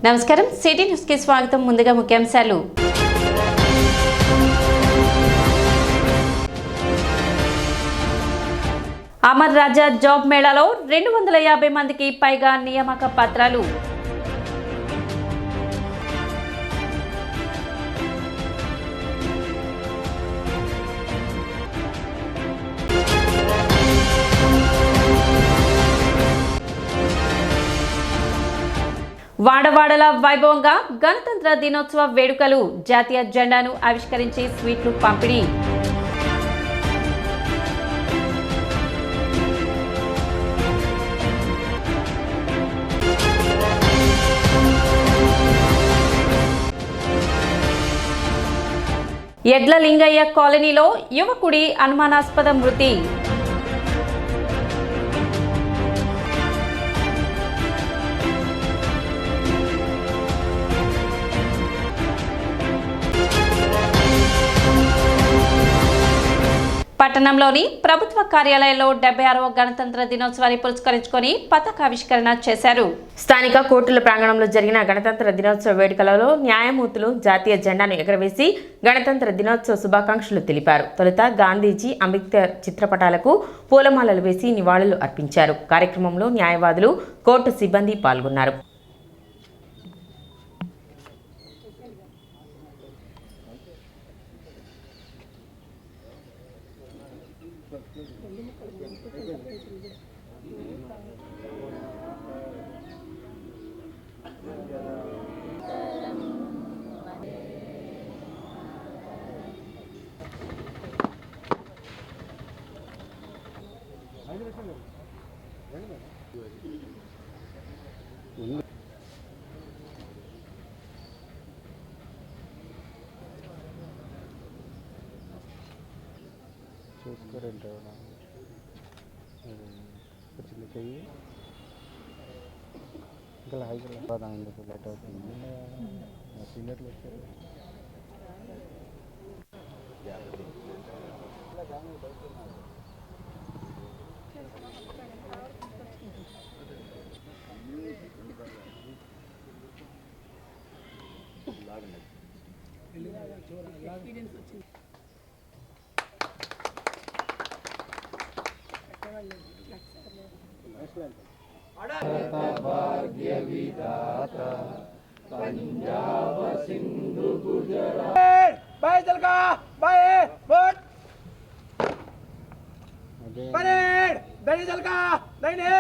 నమస్కారం, city news కి స్వాగతం. ముందుగా ముఖ్యాంశాలు. అమర్ రాజా జాబ్ మేళాలో 250 మందికి పైగా నియామక పత్రాలు. వాడవాడల వైభవంగా గణతంత్ర దినోత్సవ వేడుకలు. జాతీయ జెండాను ఆవిష్కరించి స్వీట్లు పంపిణీ. ఎడ్ల లింగయ్య కాలనీలో యువకుడి అనుమానాస్పద మృతి. పట్టణంలోని ప్రభుత్వ కార్యాలయంలో 76వ గణతంత్ర దినోత్సవాన్ని పురస్కరించుకొని పతాకావిష్కరణ చేశారు. స్థానిక కోర్టుల ప్రాంగణంలో జరిగిన గణతంత్ర దినోత్సవ వేడుకలలో న్యాయమూర్తులు జాతీయ జెండాను ఎగరవేసి గణతంత్ర దినోత్సవ శుభాకాంక్షలు తెలిపారు. తొలుత గాంధీజీ, అంబేద్కర్ చిత్రపటాలకు పూలమాలలు వేసి నివాళులు అర్పించారు. కార్యక్రమంలో న్యాయవాదులు, కోర్టు సిబ్బంది పాల్గొన్నారు. చూసుకోరంటే చిన్నకయ్యి ఇంకా లాగా ఎందుకు లేట్ అవుతుంది. సీనియర్లు వచ్చారు. భాగ్య విధాత పంజాబ సింధు గుజరాత్ బాయ్ చల్కా బాయ్ బట్ परेड दाहिने चलका दाहिने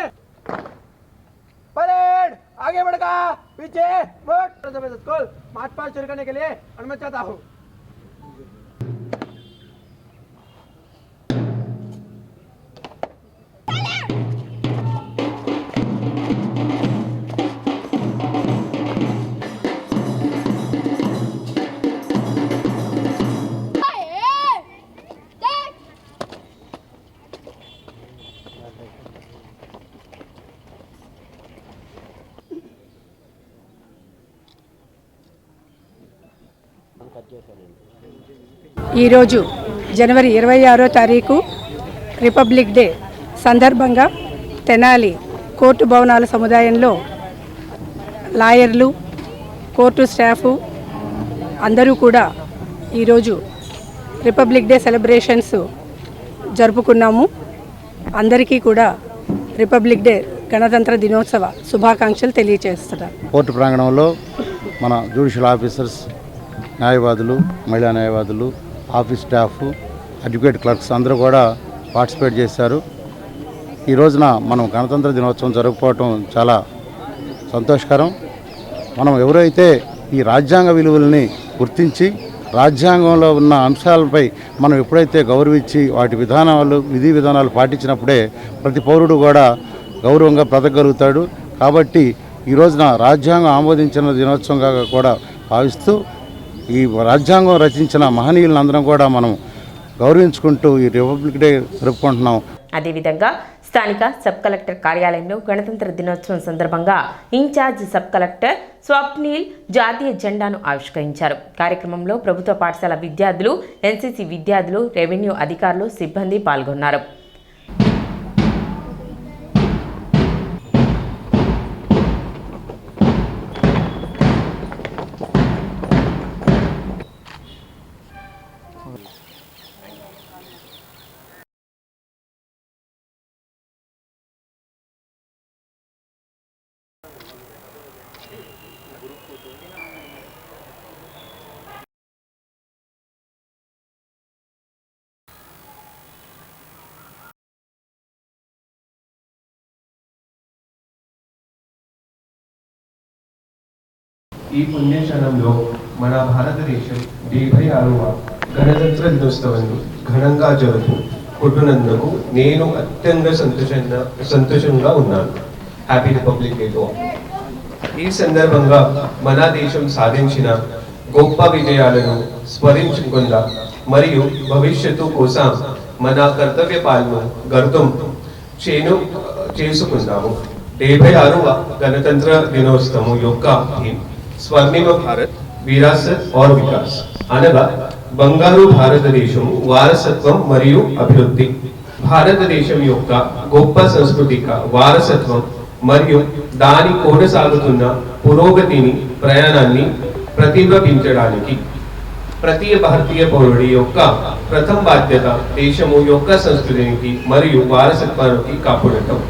परेड आगे बढ़का पीछे मुड़ स्कूल मार्च पास्ट शुरू करने के लिए अनुमति चाहता हूँ. ఈరోజు జనవరి 26వ తారీఖు రిపబ్లిక్ డే సందర్భంగా తెనాలి కోర్టు భవనాల సముదాయంలో లాయర్లు, కోర్టు స్టాఫు అందరూ కూడా ఈరోజు రిపబ్లిక్ డే సెలబ్రేషన్స్ జరుపుకున్నాము. అందరికీ కూడా రిపబ్లిక్ డే గణతంత్ర దినోత్సవ శుభాకాంక్షలు తెలియజేస్తున్నారు. కోర్టు ప్రాంగణంలో మన జ్యుడిషియల్ ఆఫీసర్స్, న్యాయవాదులు, మహిళా న్యాయవాదులు, ఆఫీస్ స్టాఫ్, అడ్వకేట్ క్లర్క్స్ అందరూ కూడా పార్టిసిపేట్ చేశారు. ఈ రోజున మనం గణతంత్ర దినోత్సవం జరుపుకోవటం చాలా సంతోషకరం. మనం ఎవరైతే ఈ రాజ్యాంగ విలువల్ని గుర్తించి రాజ్యాంగంలో ఉన్న అంశాలపై మనం ఎప్పుడైతే గౌరవించి వాటి విధి విధానాలు పాటించినప్పుడే ప్రతి పౌరుడు కూడా గౌరవంగా బ్రతకగలుగుతాడు. కాబట్టి ఈ రోజున రాజ్యాంగం ఆమోదించిన దినోత్సవంగా కూడా భావిస్తూ ఈ రాజ్యాంగం రచించిన మహనీయులందరం కూడా మనం గౌరవించుకుంటూ ఈ రిపబ్లిక్ డే జరుపుకుంటున్నాం. అదేవిధంగా స్థానిక సబ్ కలెక్టర్ కార్యాలయంలో గణతంత్ర దినోత్సవం సందర్భంగా ఇన్ఛార్జ్ సబ్ కలెక్టర్ స్వప్నిల్ జాతీయ జెండాను ఆవిష్కరించారు. కార్యక్రమంలో ప్రభుత్వ పాఠశాల విద్యార్థులు, ఎన్సీసీ విద్యార్థులు, రెవెన్యూ అధికారులు, సిబ్బంది పాల్గొన్నారు. ఈ పుణ్యక్షణంలో మన భారతదేశం 76వ గణతంత్ర దినోత్సవాన్ని ఘనంగా జరుపుకుంటున్నందుకు నేను అత్యంత సంతోషంగా ఉన్నాను. Happy republic day to all. ఈ సందర్భంగా మన దేశం సాధించిన గొప్ప విజయాలను స్మరించుకుందాం మరియు భవిష్యత్తు కోసం మన కర్తవ్య పాలన గర్తం చేసుకుందాము. 76వ గణతంత్ర దినోత్సవం యొక్క థీమ్ స్వర్ణిమ భారత్ విరాసత్ और వికాస్ అనగా బంగారు భారతదేశము వారసత్వం మరియు అభివృద్ధి. భారతదేశం యొక్క గొప్ప సాంస్కృతిక వారసత్వం మరియు దాని కొనసాగుతున్న పురోగతిని ప్రయాణాన్ని ప్రతిబింబించడానికి ప్రతి భారతీయ పౌరుడి యొక్క ప్రథమ బాధ్యత దేశము యొక్క సంస్కృతికి మరియు వారసత్వానికి కాపాడటం.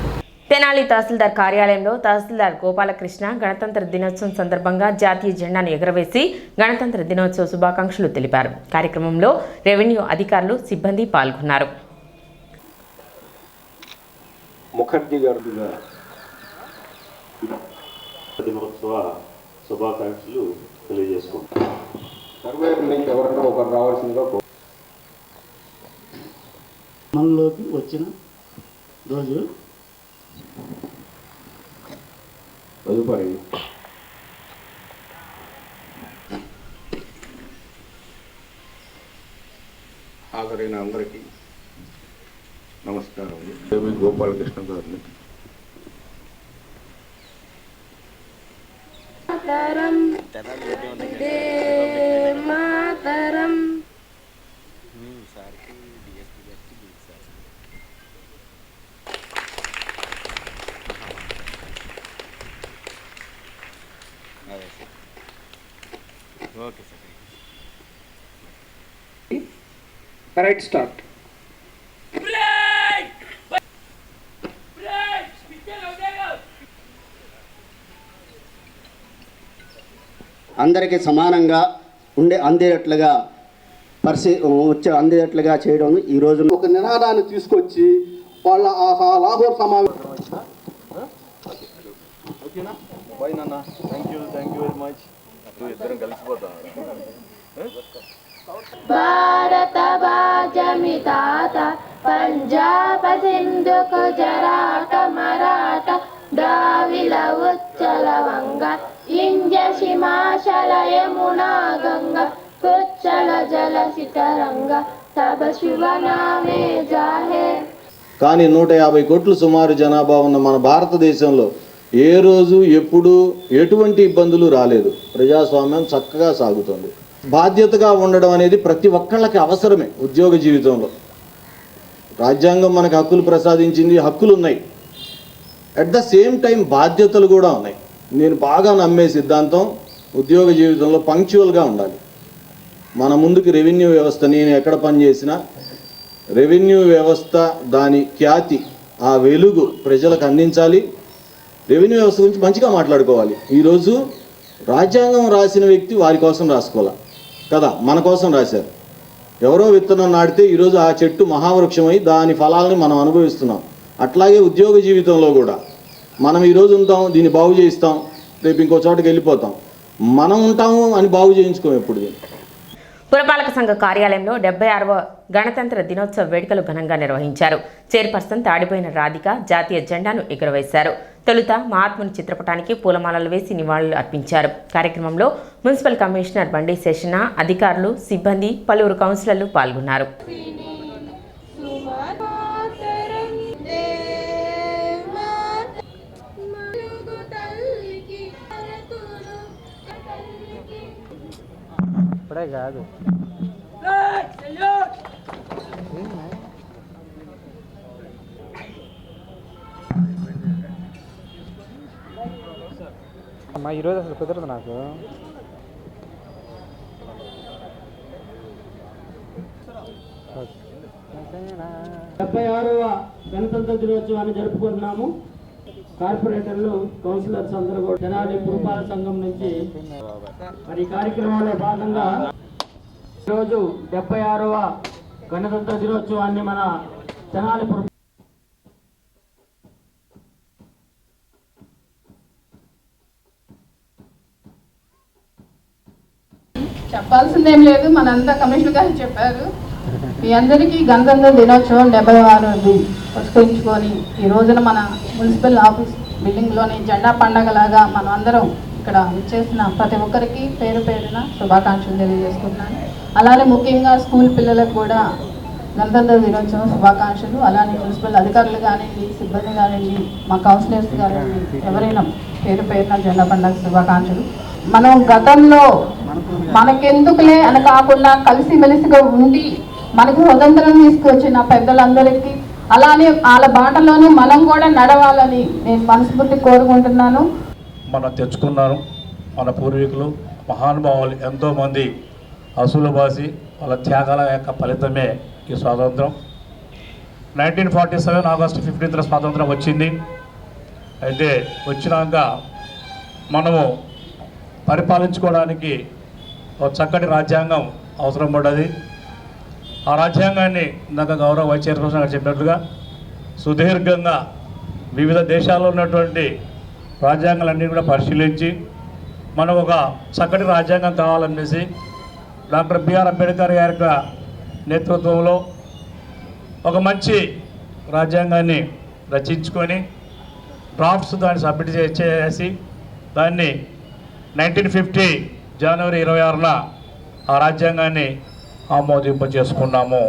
తెనాలి తహసీల్దార్ కార్యాలయంలో తహసీల్దార్ గోపాలకృష్ణ గణతంత్ర దినోత్సవం సందర్భంగా జాతీయ జెండాను ఎగురవేసి గణతంత్ర దినోత్సవ శుభాకాంక్షలు తెలిపారు. కార్యక్రమంలో రెవెన్యూ అధికారులు సిబ్బంది పాల్గొన్నారు. ముఖర్జీ గారు దినోత్సవ శుభాకాంక్షలు తెలియజేసుకుంటారు. సర్వేరు నుంచి ఎవరన్నా ఒకరు రావాల్సిందిగా మనలోకి వచ్చిన రోజు తదుపరి హాజరైన అందరికీ నమస్కారం. దేవి గోపాలకృష్ణ గారిని Right, start. అందరికీ సమానంగా అందేటట్లుగా అందేటట్లుగా చేయడం ఈ రోజు ఒక నినాదాన్ని తీసుకొచ్చి వాళ్ళ ఆ లాహోర్ సమావేశం భారత భాజమితాత పంజాబ సింధు గుజరాట మరాఠ ద్రావిడ ఉచ్చల వంగ ఇంజ హిమాచల యమునా గంగ కుచ్చల జల సితరంగ సబ శివ నామే జాహే. కానీ 150 కోట్ల సుమారు జనాభా ఉన్న మన భారతదేశంలో ఏ రోజు ఎప్పుడు ఎటువంటి ఇబ్బందులు రాలేదు. ప్రజాస్వామ్యం చక్కగా సాగుతుంది. బాధ్యతగా ఉండడం అనేది ప్రతి ఒక్కళ్ళకి అవసరమే. ఉద్యోగ జీవితంలో రాజ్యాంగం మనకు హక్కులు ప్రసాదించింది, హక్కులు ఉన్నాయి. అట్ ద సేమ్ టైం బాధ్యతలు కూడా ఉన్నాయి. నేను బాగా నమ్మే సిద్ధాంతం ఉద్యోగ జీవితంలో పంక్చువల్గా ఉండాలి. మన ముందుకు రెవెన్యూ వ్యవస్థ, నేను ఎక్కడ పనిచేసినా రెవెన్యూ వ్యవస్థ దాని ఖ్యాతి, ఆ వెలుగు ప్రజలకు అందించాలి. రెవెన్యూ వ్యవస్థ గురించి మంచిగా మాట్లాడుకోవాలి. ఈరోజు రాజ్యాంగం రాసిన వ్యక్తి వారి కోసం రాసుకోవాలి కదా, మన కోసం రాశారు. ఎవరో విత్తనం నాటితే ఈరోజు ఆ చెట్టు మహావృక్షమై దాని ఫలాలని మనం అనుభవిస్తున్నాం. అట్లాగే ఉద్యోగ జీవితంలో కూడా మనం ఈరోజు ఉంటాం, దీన్ని బాగు చేయిస్తాం, రేపు ఇంకో చోటకి వెళ్ళిపోతాం. మనం ఉంటాము అని బాగు చేయించుకోం ఎప్పుడు. పురపాలక సంఘ కార్యాలయంలో 76వ గణతంత్ర దినోత్సవ వేడుకలు ఘనంగా నిర్వహించారు. చైర్పర్సన్ తాడిపోయిన రాధిక జాతీయ జెండాను ఎగురవేశారు. తొలుత మహాత్ముని చిత్రపటానికి పూలమాలలు వేసి నివాళులు అర్పించారు. కార్యక్రమంలో మున్సిపల్ కమిషనర్ బండి శేషన, అధికారులు, సిబ్బంది, పలువురు కౌన్సిలర్లు పాల్గొన్నారు. ఇప్పుడే కాదు అమ్మా, ఈరోజు అసలు కుదరదు నాకు. డెబ్బై 76వ గణతంత్ర దినోత్సవాన్ని జరుపుకుంటున్నాము. కార్పొరేటర్లు, కౌన్సిలర్స్ అందరూ కూడా తెనాలి పురపాలక సంఘం నుంచి మరి కార్యక్రమంలో భాగంగా ఈరోజు 76వ గణతంత్ర దినోత్సవాన్ని మన తెనాలి చెప్పాల్సిందేం లేదు, మనంతా కమిషనర్ గారు చెప్పారు. మీ అందరికీ గణతంత్ర దినోత్సవం 76వ పురస్కరించుకొని ఈ రోజున మన మున్సిపల్ ఆఫీస్ బిల్డింగ్లోని జెండా పండగలాగా మనం అందరం ఇక్కడ చేసిన ప్రతి ఒక్కరికి పేరు పేరున శుభాకాంక్షలు తెలియజేసుకుంటున్నాను. అలానే ముఖ్యంగా స్కూల్ పిల్లలకు కూడా గణతంత్ర దినోత్సవం శుభాకాంక్షలు. అలానే మున్సిపల్ అధికారులు కానివ్వండి, సిబ్బంది కానివ్వండి, మా కౌన్సిలర్స్ కానివ్వండి, ఎవరైనా పేరు పేరున జెండా పండగ శుభాకాంక్షలు. మనం గతంలో మనకెందుకులే అని కాకుండా కలిసిమెలిసిగా ఉండి మనకు స్వతంత్రం తీసుకొచ్చిన పెద్దలందరికీ అలానే వాళ్ళ బాటలోనే మనం కూడా నడవాలని నేను మనస్ఫూర్తి కోరుకుంటున్నాను. మనం తెచ్చుకున్నాను. మన పూర్వీకులు మహానుభావులు ఎంతోమంది అసూలు బాసి వాళ్ళ త్యాగాల యొక్క ఫలితమే ఈ స్వాతంత్రం. 1947 ఆగస్టు 15న స్వాతంత్రం వచ్చింది. అయితే వచ్చినాక మనము పరిపాలించుకోవడానికి ఒక చక్కటి రాజ్యాంగం అవసరం పడ్డది. ఆ రాజ్యాంగాన్ని ఇందాక గౌరవ వైస్ చైర్పర్సన్ గారు చెప్పినట్లుగా సుదీర్ఘంగా వివిధ దేశాల్లో ఉన్నటువంటి రాజ్యాంగాలన్నీ కూడా పరిశీలించి మనకు ఒక చక్కటి రాజ్యాంగం కావాలనేసి డాక్టర్ బిఆర్ అంబేద్కర్ గారి యొక్క నేతృత్వంలో ఒక మంచి రాజ్యాంగాన్ని రచించుకొని డ్రాఫ్ట్స్ దాన్ని సబ్మిట్ చేసి దాన్ని 1950 జనవరి 26న ఆ రాజ్యాంగాన్ని ఆమోదింప చేసుకున్నాము.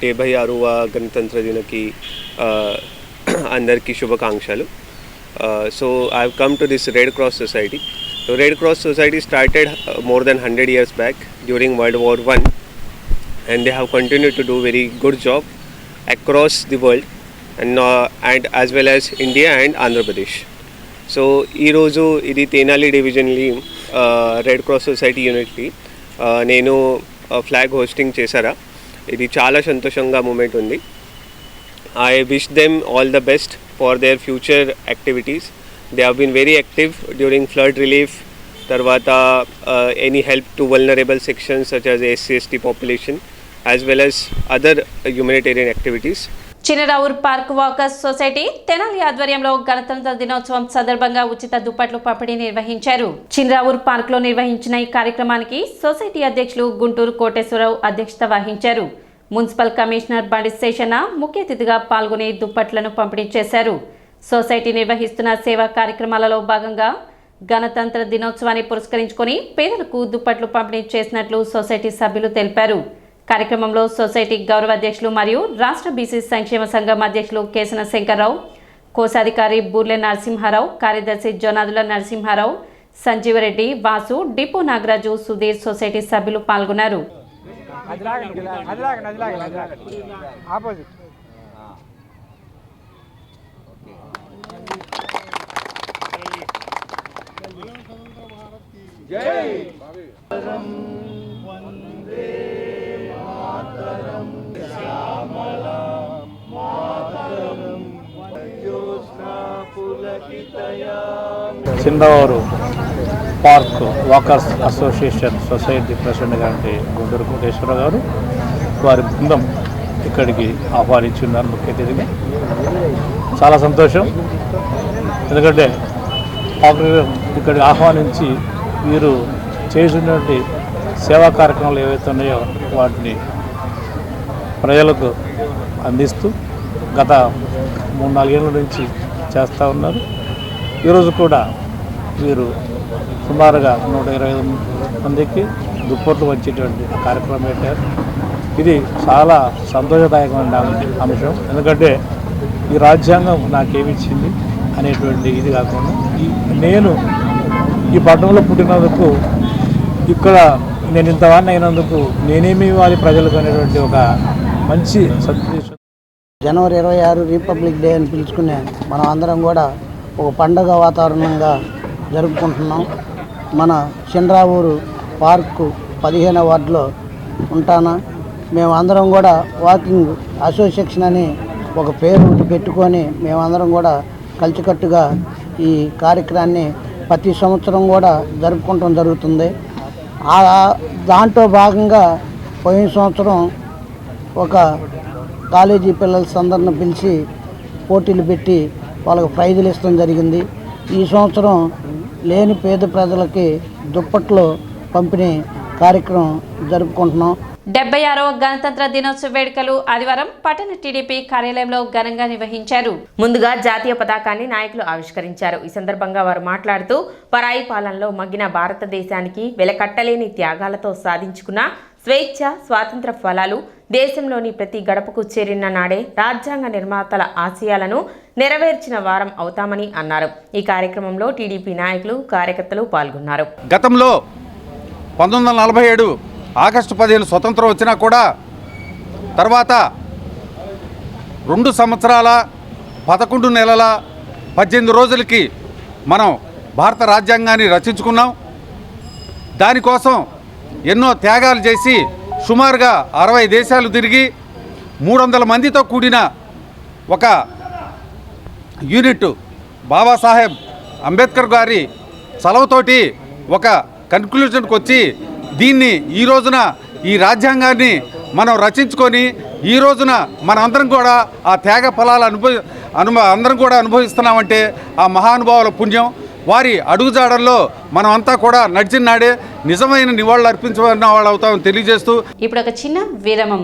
డెబ్బై 76వ గణతంత్ర దినకి అందరికీ శుభాకాంక్షలు. So I've come to this Red Cross Society. So Red Cross Society started more than 100 years back during World War I, and they have continued to do very good job across the world and as well as India and Andhra Pradesh. So ee roju idi Tenali divisionly Red Cross Society unitly nenu flag hosting chesara. ఇది చాలా సంతోషంగా moment ఉంది. I wish them all the best for their future activities. They have been very active during flood relief, tarvata any help to vulnerable sections such as SC/ST population as well as other humanitarian activities. Chinaravur park walkers society Tenali ఆధ్వర్యంలో గణతంత్ర దినోత్సవం సందర్భంగా ఉచిత దుప్పట్లు పంపిణీ నిర్వహించారు. చినరావూర్ park లో నిర్వహించిన ఈ కార్యక్రమానికి సొసైటీ అధ్యక్షులు గుంటూరు కోటేశ్వరరావు అధ్యక్షత వహించారు. మున్సిపల్ కమిషనర్ బండి శేషన్న ముఖ్య అతిథిగా పాల్గొని దుప్పట్లను పంపిణీ చేశారు. సొసైటీ నిర్వహిస్తున్న సేవా కార్యక్రమాలలో భాగంగా గణతంత్ర దినోత్సవాన్ని పురస్కరించుకొని పేదలకు దుప్పట్లు పంపిణీ చేసినట్లు సొసైటీ సభ్యులు తెలిపారు. కార్యక్రమంలో సొసైటీ గౌరవ అధ్యక్షులు మరియు రాష్ట్ర బీసీ సంక్షేమ సంఘం అధ్యక్షులు కేసన శంకర్రావు, కోశాధికారి బూర్లె నరసింహారావు, కార్యదర్శి జోనాదుల నరసింహారావు, సంజీవరెడ్డి, వాసు, డిపో నాగరాజు, సుధీర్ సొసైటీ సభ్యులు పాల్గొన్నారు. చిన్నవారు park walkers association society president గారి గుంటూరు కోటేశ్వరరావు గారు వారి బృందం ఇక్కడికి ఆహ్వానించున్నారు ముఖ్య అతిథిగా. చాలా సంతోషం. ఎందుకంటే ఇక్కడికి ఆహ్వానించి వీరు చేసినటువంటి సేవా కార్యక్రమాలు ఏవైతే ఉన్నాయో వాటిని ప్రజలకు అందిస్తూ గత 3-4 ఏళ్ళ నుంచి చేస్తూ ఉన్నారు. ఈరోజు కూడా వీరు సుమారుగా 125 మందికి దుప్పట్లు వచ్చేటువంటి కార్యక్రమం పెట్టారు. ఇది చాలా సంతోషదాయకమైన అంశం. ఎందుకంటే ఈ రాజ్యాంగం నాకేమిచ్చింది అనేటువంటి ఇది కాకుండా నేను ఈ పట్టణంలో పుట్టినందుకు ఇక్కడ నేను ఇంతవాడిని అయినందుకు నేనేమి ఇవ్వాలి ప్రజలకు అనేటువంటి ఒక మంచి సదుద్దేశం. జనవరి 26 రిపబ్లిక్ డే అని పిలుచుకునే మనం అందరం కూడా ఒక పండగ వాతావరణంగా జరుపుకుంటున్నాం. మన చంద్రావూరు పార్కు 15వ వార్డులో ఉంటానా. మేము అందరం కూడా వాకింగ్ అసోసియేషన్ అని ఒక పేరు పెట్టుకొని మేమందరం కూడా కలిసికట్టుగా ఈ కార్యక్రమాన్ని ప్రతి సంవత్సరం కూడా జరుపుకోవడం జరుగుతుంది. దాంట్లో భాగంగా పోయిన సంవత్సరం ఒక కాలేజీ పిల్లలందరిని పిలిచి పోటీలు పెట్టి వాళ్ళకు ప్రైజులు ఇవ్వడం జరిగింది. ఈ సంవత్సరం లేని పేద ప్రజలకి దుప్పట్లు పంపిణీ కార్యక్రమం జరుపుకుంటున్నాం. 76వ గణతంత్ర దినోత్సవ వేడుకలు ఆదివారం పట్టణ టీడీపీ కార్యాలయంలో ఘనంగా నిర్వహించారు. ముందుగా జాతీయ పతాకాన్ని నాయకులు ఆవిష్కరించారు. ఈ సందర్భంగా వారు మాట్లాడుతూ పరాయి పాలనలో మగ్గిన భారతదేశానికి వెలకట్టలేని త్యాగాలతో సాధించుకున్న స్వేచ్ఛ స్వాతంత్ర ఫలాలు దేశంలోని ప్రతి గడపకు చేరిన నాడే రాజ్యాంగ నిర్మాతల ఆశయాలను నెరవేర్చిన వారం అవుతామని అన్నారు. ఈ కార్యక్రమంలో టీడీపీ నాయకులు కార్యకర్తలు పాల్గొన్నారు. గతంలో 1947 ఆగస్టు 15 స్వతంత్రం వచ్చినా కూడా తర్వాత 2 సంవత్సరాల 11 నెలల 18 రోజులకి మనం భారత రాజ్యాంగాన్ని రచించుకున్నాం. దానికోసం ఎన్నో త్యాగాలు చేసి సుమారుగా 60 దేశాలు తిరిగి 300 మందితో కూడిన ఒక యూనిట్ బాబాసాహెబ్ అంబేద్కర్ గారి చలవతోటి ఒక కన్క్లూజన్కి వచ్చి దీన్ని ఈ రోజున ఈ రాజ్యాంగాన్ని మనం రచించుకొని ఈ రోజున మన అందరం కూడా ఆ త్యాగ ఫలాలు అందరం కూడా అనుభవిస్తున్నామంటే ఆ మహానుభావుల పుణ్యం. వారి అడుగుజాడల్లో మనం అంతా కూడా నడిచిన నాడే నిజమైన నివాళులు అర్పించబడిన వాళ్ళు అవుతామని తెలియజేస్తూ ఇప్పుడు ఒక చిన్న విరామం.